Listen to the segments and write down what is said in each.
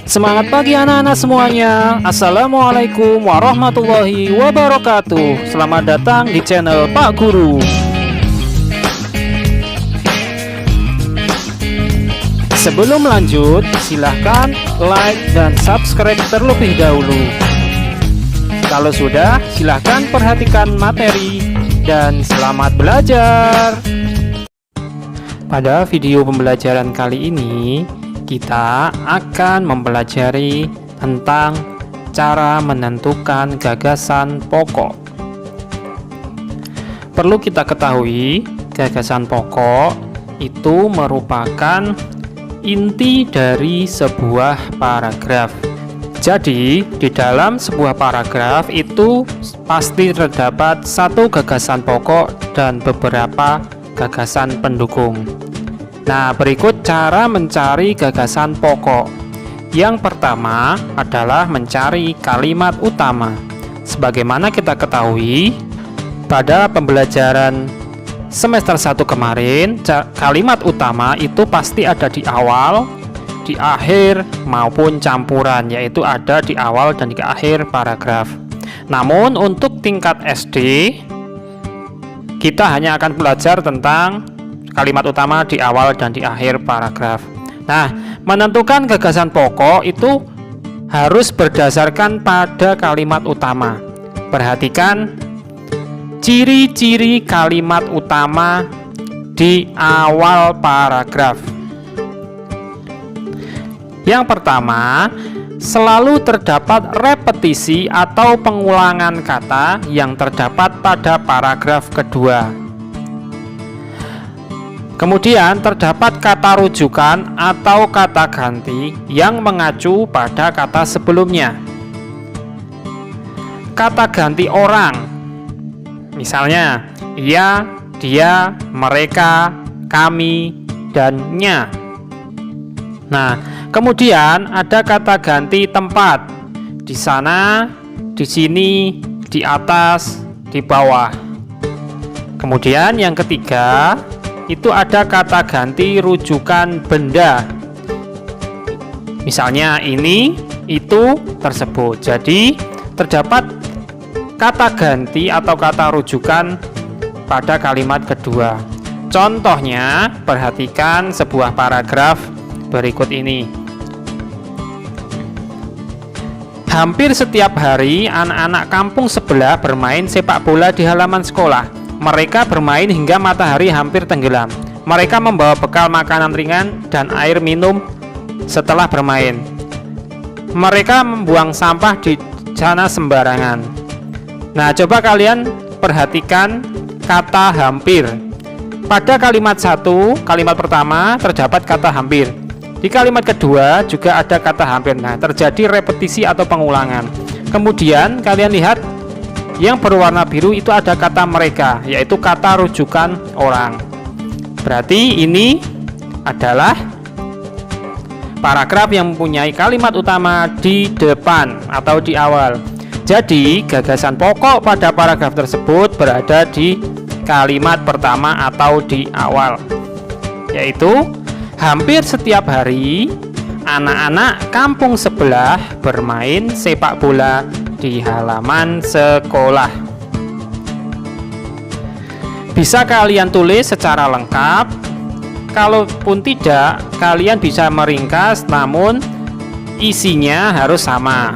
Semangat pagi anak-anak semuanya. Assalamualaikum warahmatullahi wabarakatuh. Selamat datang di channel Pak Guru. Sebelum lanjut, silahkan like dan subscribe terlebih dahulu. Kalau sudah, silahkan perhatikan materi dan selamat belajar. Pada video pembelajaran kali ini, kita akan mempelajari tentang cara menentukan gagasan pokok. Perlu kita ketahui, gagasan pokok itu merupakan inti dari sebuah paragraf. Jadi, di dalam sebuah paragraf itu pasti terdapat satu gagasan pokok dan beberapa gagasan pendukung. Nah, berikut cara mencari gagasan pokok. Yang pertama adalah mencari kalimat utama. Sebagaimana kita ketahui, pada pembelajaran semester 1 kemarin, kalimat utama itu pasti ada di awal, di akhir, maupun campuran, yaitu ada di awal dan di akhir paragraf. Namun, untuk tingkat SD, kita hanya akan belajar tentang kalimat utama di awal dan di akhir paragraf. Nah, menentukan gagasan pokok itu harus berdasarkan pada kalimat utama. Perhatikan ciri-ciri kalimat utama di awal paragraf. Yang pertama, selalu terdapat repetisi atau pengulangan kata yang terdapat pada paragraf kedua. Kemudian terdapat kata rujukan atau kata ganti yang mengacu pada kata sebelumnya. Kata ganti orang, misalnya ia, dia, mereka, kami, dan nya. Nah, kemudian ada kata ganti tempat, di sana, di sini, di atas, di bawah. Kemudian yang ketiga, itu ada kata ganti rujukan benda, misalnya ini, itu, tersebut. Jadi terdapat kata ganti atau kata rujukan pada kalimat kedua. Contohnya, perhatikan sebuah paragraf berikut ini. Hampir setiap hari anak-anak kampung sebelah bermain sepak bola di halaman sekolah. Mereka bermain hingga matahari hampir tenggelam. Mereka membawa bekal makanan ringan dan air minum setelah bermain. Mereka membuang sampah di sana sembarangan. Nah, coba kalian perhatikan kata hampir. Pada kalimat satu, kalimat pertama terdapat kata hampir. Di kalimat kedua juga ada kata hampir. Nah, terjadi repetisi atau pengulangan. Kemudian kalian lihat yang berwarna biru itu ada kata mereka, yaitu kata rujukan orang. Berarti ini adalah paragraf yang mempunyai kalimat utama di depan atau di awal. Jadi gagasan pokok pada paragraf tersebut berada di kalimat pertama atau di awal, yaitu hampir setiap hari anak-anak kampung sebelah bermain sepak bola di halaman sekolah. Bisa kalian tulis secara lengkap. Kalaupun tidak, kalian bisa meringkas, namun isinya harus sama.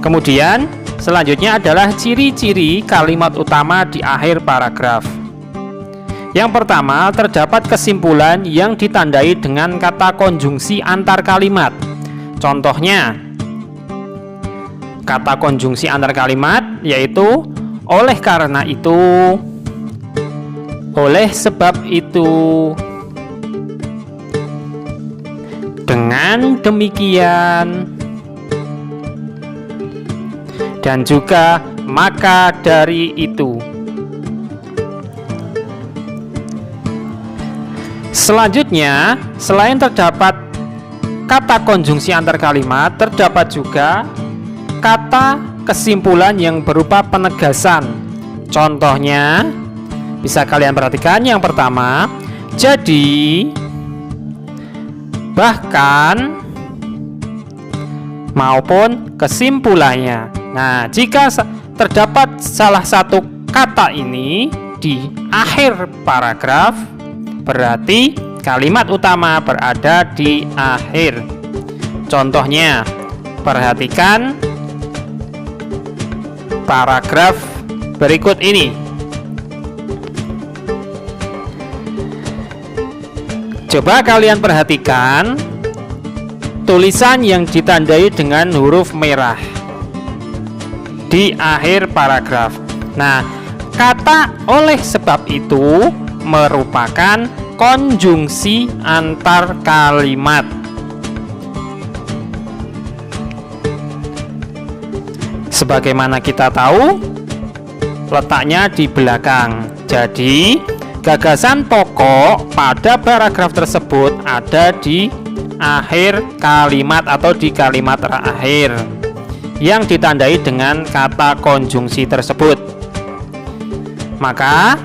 Kemudian selanjutnya adalah ciri-ciri kalimat utama di akhir paragraf. Yang pertama, terdapat kesimpulan yang ditandai dengan kata konjungsi antar kalimat. Contohnya, kata konjungsi antar kalimat yaitu oleh karena itu, oleh sebab itu, dengan demikian, dan juga maka dari itu. Selanjutnya, selain terdapat kata konjungsi antar kalimat, terdapat juga kata kesimpulan yang berupa penegasan. Contohnya, bisa kalian perhatikan yang pertama, jadi bahkan, maupun kesimpulannya. Nah, jika terdapat salah satu kata ini di akhir paragraf, berarti kalimat utama berada di akhir. Contohnya, perhatikan paragraf berikut ini. Coba kalian perhatikan tulisan yang ditandai dengan huruf merah di akhir paragraf. Nah, kata oleh sebab itu merupakan konjungsi antar kalimat. Sebagaimana kita tahu, letaknya di belakang. Jadi, gagasan pokok pada paragraf tersebut ada di akhir kalimat atau di kalimat terakhir yang ditandai dengan kata konjungsi tersebut. Maka,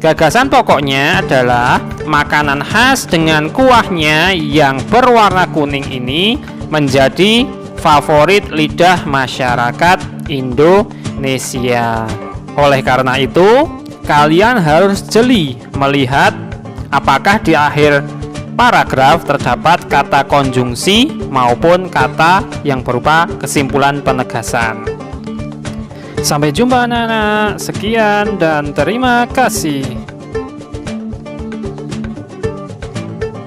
gagasan pokoknya adalah makanan khas dengan kuahnya yang berwarna kuning ini menjadi favorit lidah masyarakat Indonesia. Oleh karena itu, kalian harus jeli melihat apakah di akhir paragraf terdapat kata konjungsi maupun kata yang berupa kesimpulan penegasan. Sampai jumpa anak-anak. Sekian dan terima kasih.